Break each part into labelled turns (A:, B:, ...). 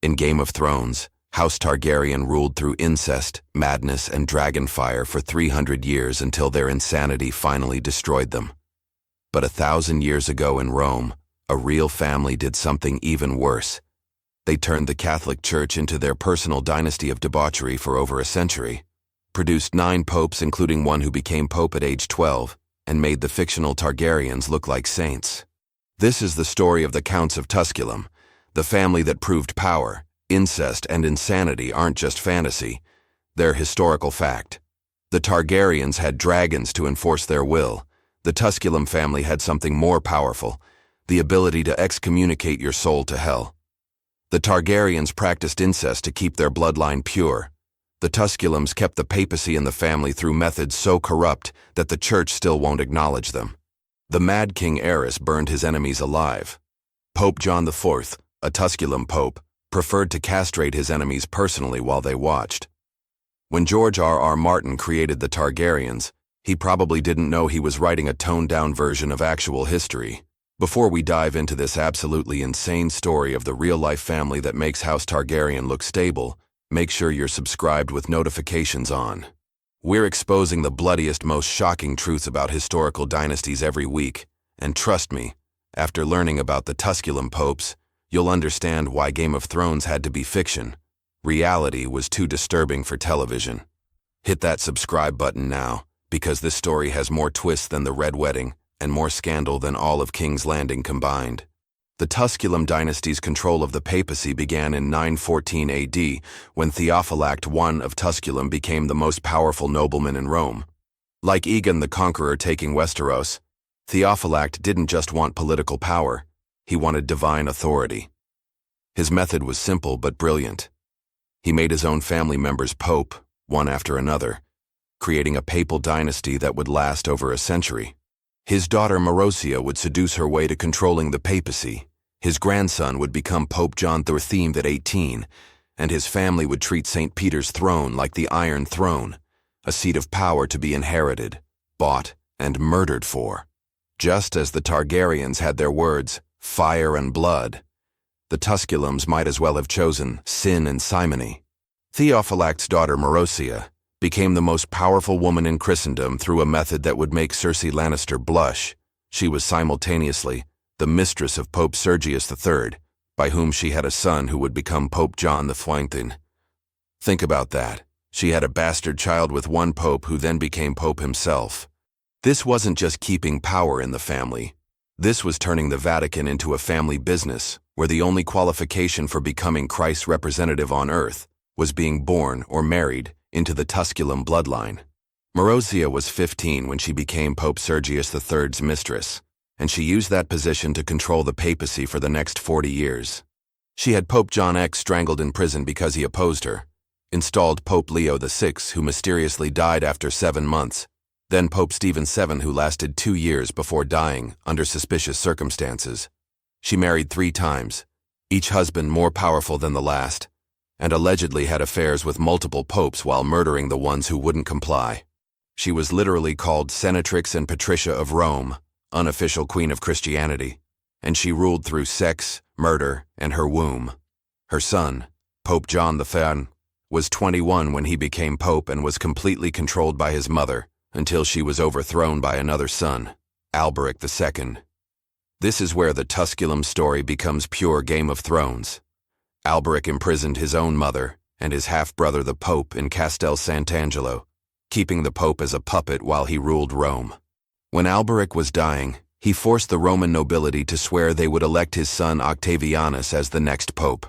A: In Game of Thrones, House Targaryen ruled through incest, madness, and dragonfire for 300 years until their insanity finally destroyed them. But 1,000 years ago in Rome, a real family did something even worse. They turned the Catholic Church into their personal dynasty of debauchery for over a century, produced 9 popes including one who became pope at age 12, and made the fictional Targaryens look like saints. This is the story of the Counts of Tusculum, the family that proved power, incest, and insanity aren't just fantasy, they're historical fact. The Targaryens had dragons to enforce their will. The Tusculum family had something more powerful, the ability to excommunicate your soul to hell. The Targaryens practiced incest to keep their bloodline pure. The Tusculums kept the papacy in the family through methods so corrupt that the church still won't acknowledge them. The Mad King Aerys burned his enemies alive. Pope John IV, a Tusculum pope, preferred to castrate his enemies personally while they watched. When George R.R. Martin created the Targaryens, he probably didn't know he was writing a toned-down version of actual history. Before we dive into this absolutely insane story of the real-life family that makes House Targaryen look stable, make sure you're subscribed with notifications on. We're exposing the bloodiest, most shocking truths about historical dynasties every week, and trust me, after learning about the Tusculum popes, you'll understand why Game of Thrones had to be fiction. Reality was too disturbing for television. Hit that subscribe button now, because this story has more twists than the Red Wedding and more scandal than all of King's Landing combined. The Tusculum dynasty's control of the papacy began in 914 AD, when Theophylact I of Tusculum became the most powerful nobleman in Rome. Like Aegon the Conqueror taking Westeros, Theophylact didn't just want political power, he wanted divine authority. His method was simple but brilliant. He made his own family members pope, one after another, creating a papal dynasty that would last over a century. His daughter Marozia would seduce her way to controlling the papacy. His grandson would become Pope John XIII at 18, and his family would treat St. Peter's throne like the Iron Throne, a seat of power to be inherited, bought, and murdered for. Just as the Targaryens had their words, fire and blood, the Tusculums might as well have chosen sin and simony. Theophylact's daughter Marozia became the most powerful woman in Christendom through a method that would make Cersei Lannister blush. She was simultaneously the mistress of Pope Sergius III, by whom she had a son who would become Pope John XIV. Think about that. She had a bastard child with one pope who then became pope himself. This wasn't just keeping power in the family. This was turning the Vatican into a family business, where the only qualification for becoming Christ's representative on earth was being born or married into the Tusculum bloodline. Marozia was 15 when she became Pope Sergius III's mistress, and she used that position to control the papacy for the next 40 years. She had Pope John X strangled in prison because he opposed her, installed Pope Leo VI, who mysteriously died after 7 months, then Pope Stephen VII, who lasted 2 years before dying under suspicious circumstances. She married 3 times, each husband more powerful than the last, and allegedly had affairs with multiple popes while murdering the ones who wouldn't comply. She was literally called Senatrix and Patricia of Rome, unofficial queen of Christianity, and she ruled through sex, murder, and her womb. Her son, Pope John V, was 21 when he became pope and was completely controlled by his mother until she was overthrown by another son, Alberic II. This is where the Tusculum story becomes pure Game of Thrones. Alberic imprisoned his own mother and his half-brother the Pope in Castel Sant'Angelo, keeping the Pope as a puppet while he ruled Rome. When Alberic was dying, he forced the Roman nobility to swear they would elect his son Octavianus as the next pope.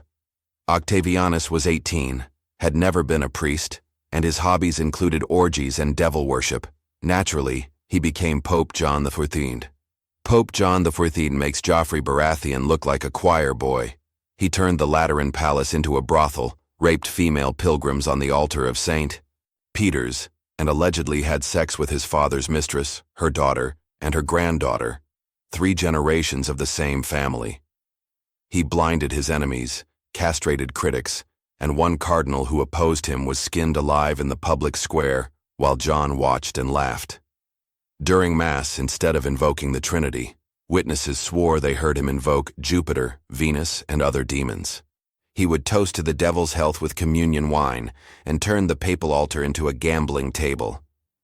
A: Octavianus was 18, had never been a priest, and his hobbies included orgies and devil worship. Naturally, he became Pope John XIV. Pope John XIV makes Joffrey Baratheon look like a choir boy. He turned the Lateran Palace into a brothel, raped female pilgrims on the altar of St. Peter's, and allegedly had sex with his father's mistress, her daughter, and her granddaughter, 3 generations of the same family. He blinded his enemies, castrated critics, and one cardinal who opposed him was skinned alive in the public square while John watched and laughed. During Mass, instead of invoking the Trinity, witnesses swore they heard him invoke Jupiter, Venus, and other demons. He would toast to the devil's health with communion wine and turn the papal altar into a gambling table.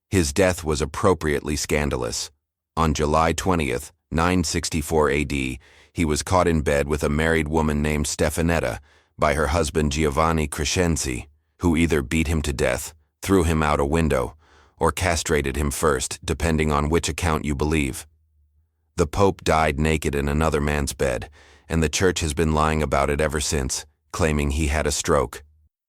A: His death was appropriately scandalous. On July 20th, 964 AD, he was caught in bed with a married woman named Stefanetta by her husband Giovanni Crescenzi, who either beat him to death, threw him out a window, or castrated him first, depending on which account you believe. The Pope died naked in another man's bed, and the Church has been lying about it ever since, claiming he had a stroke.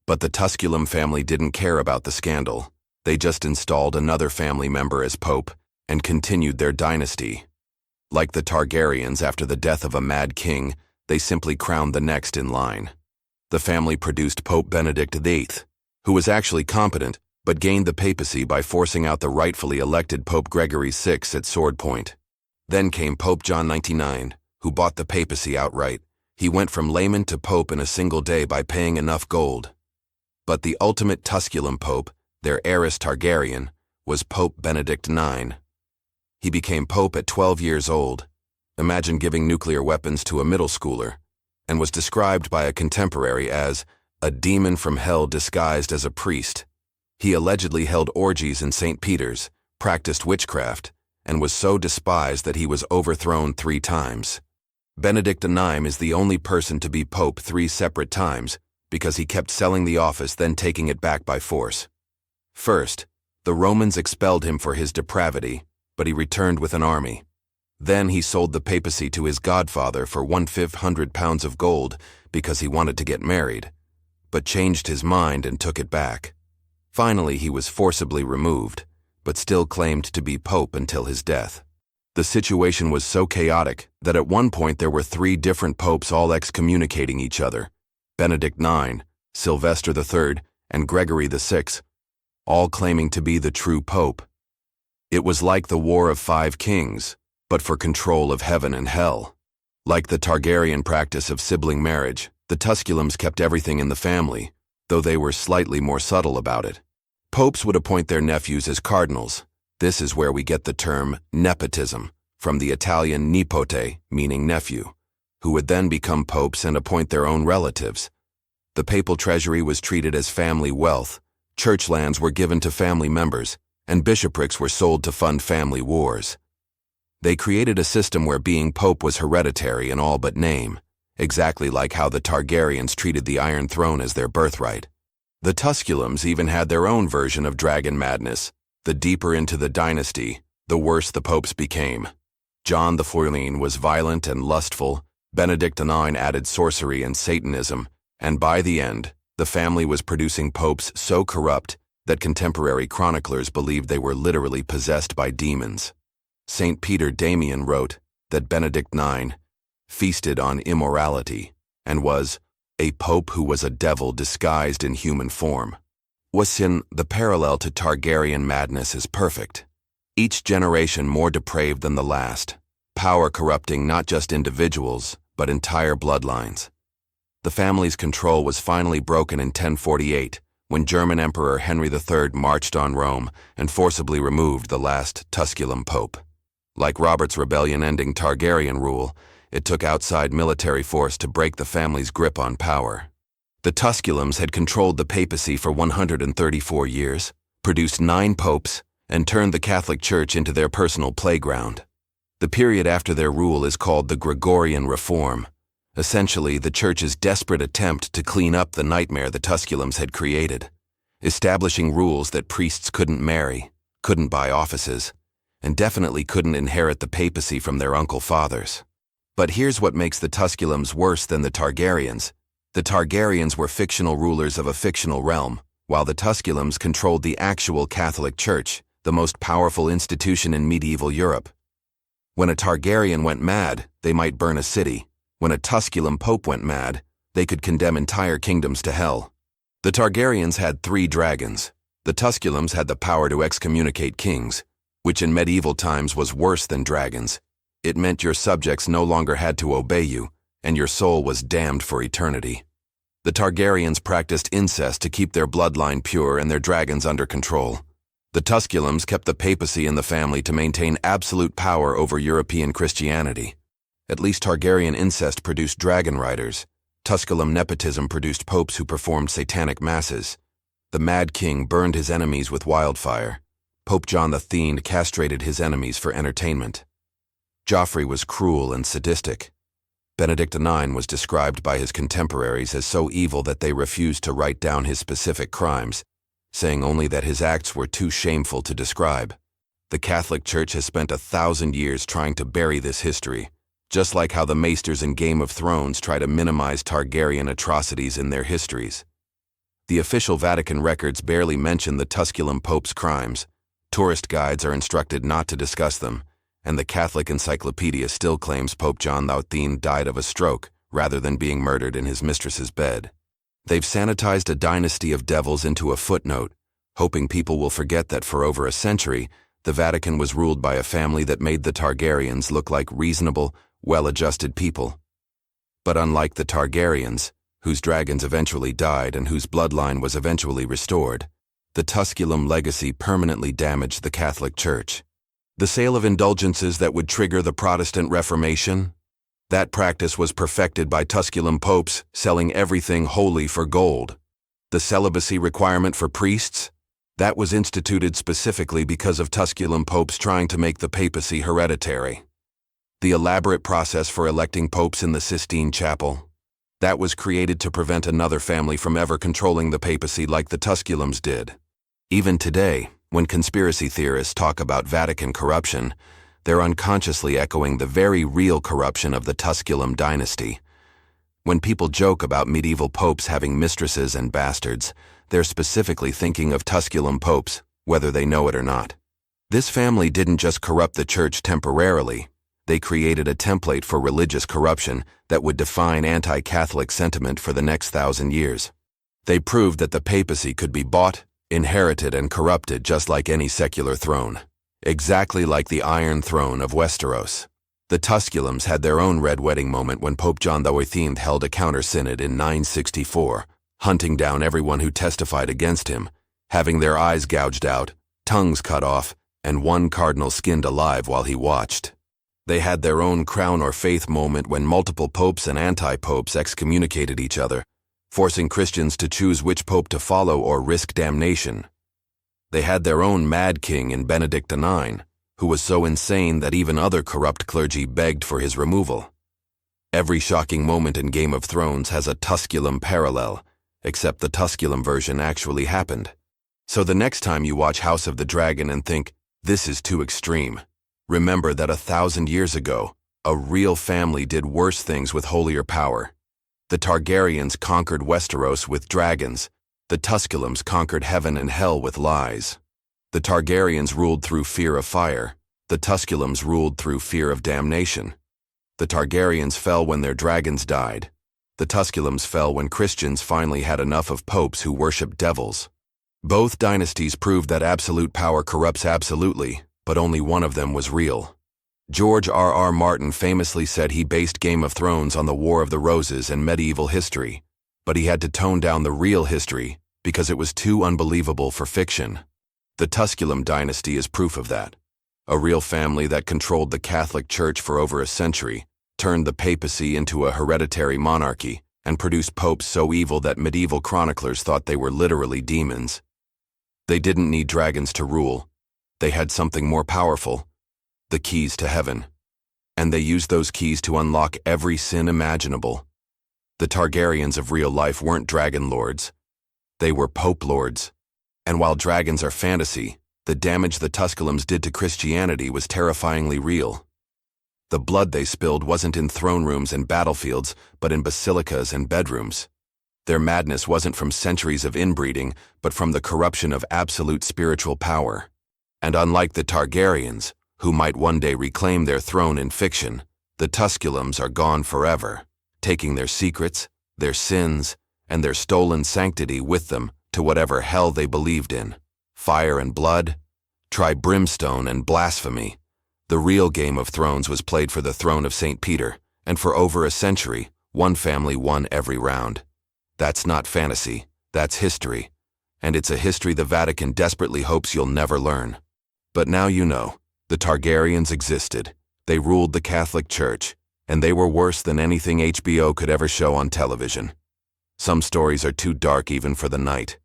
A: But the Tusculum family didn't care about the scandal. They just installed another family member as Pope and continued their dynasty. Like the Targaryens after the death of a mad king, they simply crowned the next in line. The family produced Pope Benedict VIII, who was actually competent, but gained the papacy by forcing out the rightfully elected Pope Gregory VI at sword point. Then came Pope John XXIX, who bought the papacy outright. He went from layman to pope in a single day by paying enough gold. But the ultimate Tusculum pope, their heiress Targaryen, was Pope Benedict IX. He became pope at 12 years old. Imagine giving nuclear weapons to a middle schooler, and was described by a contemporary as a demon from hell disguised as a priest. He allegedly held orgies in St. Peter's, practiced witchcraft, and was so despised that he was overthrown 3 times. Benedict IX is the only person to be pope 3 separate times because he kept selling the office, then taking it back by force. First, the Romans expelled him for his depravity, but he returned with an army. Then he sold the papacy to his godfather for 1,500 pounds of gold because he wanted to get married, but changed his mind and took it back. Finally, he was forcibly removed, but still claimed to be pope until his death. The situation was so chaotic that at one point there were 3 different popes all excommunicating each other: Benedict IX, Sylvester III, and Gregory VI, all claiming to be the true pope. It was like the War of 5 Kings, but for control of heaven and hell. Like the Targaryen practice of sibling marriage, the Tusculums kept everything in the family, though they were slightly more subtle about it. Popes would appoint their nephews as cardinals. This is where we get the term nepotism, from the Italian nipote, meaning nephew, who would then become popes and appoint their own relatives. The papal treasury was treated as family wealth, church lands were given to family members, and bishoprics were sold to fund family wars. They created a system where being pope was hereditary in all but name, exactly like how the Targaryens treated the Iron Throne as their birthright. The Tusculums even had their own version of dragon madness. The deeper into the dynasty, the worse the popes became. John the XIV was violent and lustful, Benedict IX added sorcery and Satanism, and by the end, the family was producing popes so corrupt that contemporary chroniclers believed they were literally possessed by demons. St. Peter Damian wrote that Benedict IX feasted on immorality and was a pope who was a devil disguised in human form. The parallel to Targaryen madness is perfect. Each generation more depraved than the last, power corrupting not just individuals, but entire bloodlines. The family's control was finally broken in 1048, when German Emperor Henry III marched on Rome and forcibly removed the last Tusculum pope. Like Robert's rebellion ending Targaryen rule, it took outside military force to break the family's grip on power. The Tusculums had controlled the papacy for 134 years, produced 9 popes, and turned the Catholic Church into their personal playground. The period after their rule is called the Gregorian Reform, essentially the Church's desperate attempt to clean up the nightmare the Tusculums had created, establishing rules that priests couldn't marry, couldn't buy offices, and definitely couldn't inherit the papacy from their uncle fathers. But here's what makes the Tusculums worse than the Targaryens. The Targaryens were fictional rulers of a fictional realm, while the Tusculums controlled the actual Catholic Church, the most powerful institution in medieval Europe. When a Targaryen went mad, they might burn a city. When a Tusculum pope went mad, they could condemn entire kingdoms to hell. The Targaryens had 3 dragons. The Tusculums had the power to excommunicate kings, which in medieval times was worse than dragons. It meant your subjects no longer had to obey you, and your soul was damned for eternity. The Targaryens practiced incest to keep their bloodline pure and their dragons under control. The Tusculums kept the papacy in the family to maintain absolute power over European Christianity. At least Targaryen incest produced dragon riders, Tusculum nepotism produced popes who performed satanic masses. The Mad King burned his enemies with wildfire. Pope John the Fiend castrated his enemies for entertainment. Joffrey was cruel and sadistic. Benedict IX was described by his contemporaries as so evil that they refused to write down his specific crimes, saying only that his acts were too shameful to describe. The Catholic Church has spent 1,000 years trying to bury this history, just like how the maesters in Game of Thrones try to minimize Targaryen atrocities in their histories. The official Vatican records barely mention the Tusculum Pope's crimes. Tourist guides are instructed not to discuss them, and the Catholic Encyclopedia still claims Pope John XIII died of a stroke rather than being murdered in his mistress's bed. They've sanitized a dynasty of devils into a footnote, hoping people will forget that for over a century, the Vatican was ruled by a family that made the Targaryens look like reasonable, well-adjusted people. But unlike the Targaryens, whose dragons eventually died and whose bloodline was eventually restored, the Tusculum legacy permanently damaged the Catholic Church. The sale of indulgences that would trigger the Protestant Reformation? That practice was perfected by Tusculum popes selling everything wholly for gold. The celibacy requirement for priests? That was instituted specifically because of Tusculum popes trying to make the papacy hereditary. The elaborate process for electing popes in the Sistine Chapel? That was created to prevent another family from ever controlling the papacy like the Tusculums did. Even today, when conspiracy theorists talk about Vatican corruption, they're unconsciously echoing the very real corruption of the Tusculum dynasty. When people joke about medieval popes having mistresses and bastards, they're specifically thinking of Tusculum popes, whether they know it or not. This family didn't just corrupt the church temporarily. They created a template for religious corruption that would define anti-Catholic sentiment for the next 1,000 years. They proved that the papacy could be bought, inherited, and corrupted just like any secular throne. Exactly like the Iron Throne of Westeros. The Tusculums had their own red wedding moment when Pope John XIII held a counter-synod in 964, hunting down everyone who testified against him, having their eyes gouged out, tongues cut off, and one cardinal skinned alive while he watched. They had their own crown or faith moment when multiple popes and anti-popes excommunicated each other, forcing Christians to choose which pope to follow or risk damnation. They had their own Mad King in Benedict IX, who was so insane that even other corrupt clergy begged for his removal. Every shocking moment in Game of Thrones has a Tusculum parallel, except the Tusculum version actually happened. So the next time you watch House of the Dragon and think, this is too extreme, remember that 1,000 years ago, a real family did worse things with holier power. The Targaryens conquered Westeros with dragons. The Tusculums conquered heaven and hell with lies. The Targaryens ruled through fear of fire. The Tusculums ruled through fear of damnation. The Targaryens fell when their dragons died. The Tusculums fell when Christians finally had enough of popes who worshiped devils. Both dynasties proved that absolute power corrupts absolutely, but only one of them was real. George R.R. Martin famously said he based Game of Thrones on the War of the Roses and medieval history, but he had to tone down the real history because it was too unbelievable for fiction. The Tusculum dynasty is proof of that. A real family that controlled the Catholic Church for over a century, turned the papacy into a hereditary monarchy, and produced popes so evil that medieval chroniclers thought they were literally demons. They didn't need dragons to rule. They had something more powerful, the keys to heaven. And they used those keys to unlock every sin imaginable. The Targaryens of real life weren't dragon lords. They were pope lords. And while dragons are fantasy, the damage the Tusculums did to Christianity was terrifyingly real. The blood they spilled wasn't in throne rooms and battlefields, but in basilicas and bedrooms. Their madness wasn't from centuries of inbreeding, but from the corruption of absolute spiritual power. And unlike the Targaryens, who might one day reclaim their throne in fiction, the Tusculums are gone forever, taking their secrets, their sins, and their stolen sanctity with them to whatever hell they believed in. Fire and blood? Try brimstone and blasphemy. The real Game of Thrones was played for the throne of St. Peter, and for over a century, one family won every round. That's not fantasy, that's history. And it's a history the Vatican desperately hopes you'll never learn. But now you know, the Targaryens existed. They ruled the Catholic Church, and they were worse than anything HBO could ever show on television. Some stories are too dark even for the night.